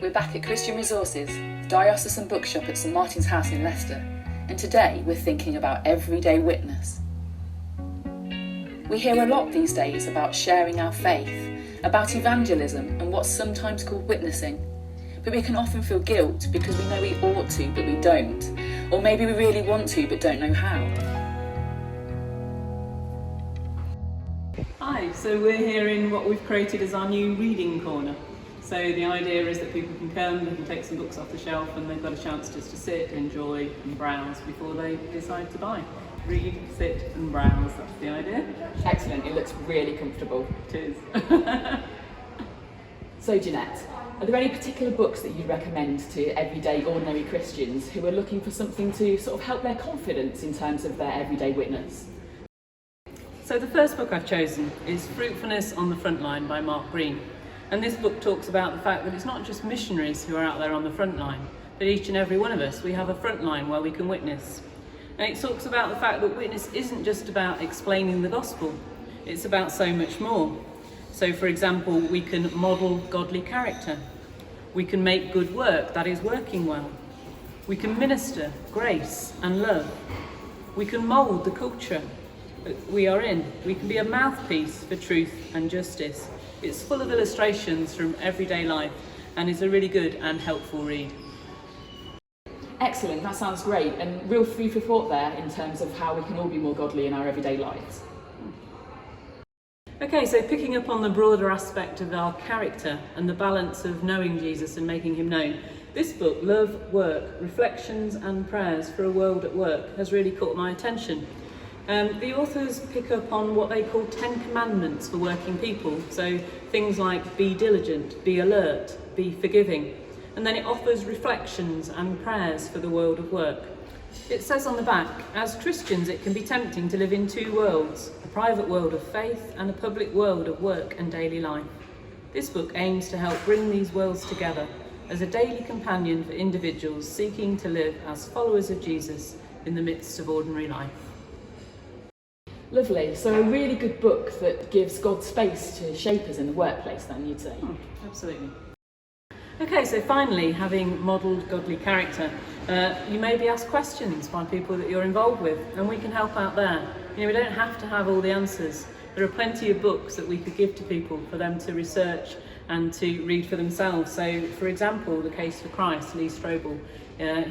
We're back at Christian Resources, the diocesan bookshop at St Martin's House in Leicester, and today we're thinking about everyday witness. We hear a lot these days about sharing our faith, about evangelism and what's sometimes called witnessing, but we can often feel guilt because we know we ought to but we don't, or maybe we really want to but don't know how. Hi, so we're here in what we've created as our new reading corner. So the idea is that people can come, they can take some books off the shelf and they've got a chance just to sit, enjoy and browse before they decide to buy. Read, sit and browse, that's the idea. Excellent, it looks really comfortable. It is. So Janette, are there any particular books that you'd recommend to everyday ordinary Christians who are looking for something to sort of help their confidence in terms of their everyday witness? So the first book I've chosen is Fruitfulness on the Frontline by Mark Green. And this book talks about the fact that it's not just missionaries who are out there on the front line, but each and every one of us, we have a front line where we can witness. And it talks about the fact that witness isn't just about explaining the gospel, it's about so much more. So for example, we can model godly character. We can make good work that is working well. We can minister grace and love. We can mould the culture that we are in. We can be a mouthpiece for truth and justice. It's full of illustrations from everyday life and is a really good and helpful read. Excellent, that sounds great, and real food for thought there in terms of how we can all be more godly in our everyday lives. Okay, so picking up on the broader aspect of our character and the balance of knowing Jesus and making him known, this book, Love, Work, Reflections and Prayers for a World at Work, has really caught my attention. The authors pick up on what they call 10 commandments for working people, so things like be diligent, be alert, be forgiving, and then it offers reflections and prayers for the world of work. It says on the back, as Christians it can be tempting to live in two worlds, a private world of faith and a public world of work and daily life. This book aims to help bring these worlds together as a daily companion for individuals seeking to live as followers of Jesus in the midst of ordinary life. Lovely, so a really good book that gives God space to shape us in the workplace then, you'd say? Absolutely. Okay, so finally, having modelled godly character, you may be asked questions by people that you're involved with, and we can help out there. You know, we don't have to have all the answers. There are plenty of books that we could give to people for them to research and to read for themselves. So, for example, The Case for Christ, Lee Strobel,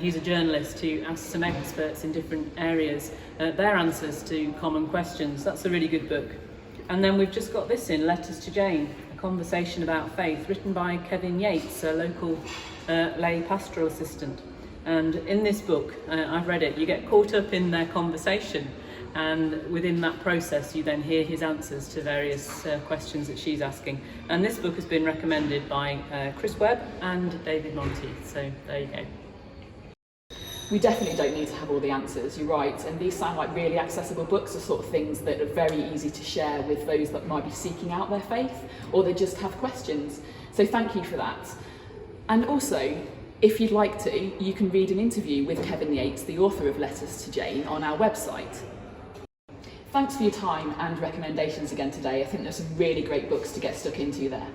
he's a journalist who asks some experts in different areas their answers to common questions. That's a really good book. And then we've just got this in, Letters to Jane, a conversation about faith, written by Kevin Yates, a local lay pastoral assistant. And in this book, I've read it, you get caught up in their conversation, and within that process you then hear his answers to various questions that she's asking. And this book has been recommended by Chris Webb and David Monteith, so there you go. We definitely don't need to have all the answers, you're right, and these sound like really accessible books, the sort of things that are very easy to share with those that might be seeking out their faith, or they just have questions. So thank you for that. And also, if you'd like to, you can read an interview with Kevin Yates, the author of Letters to Jane, on our website. Thanks for your time and recommendations again today. I think there's some really great books to get stuck into there.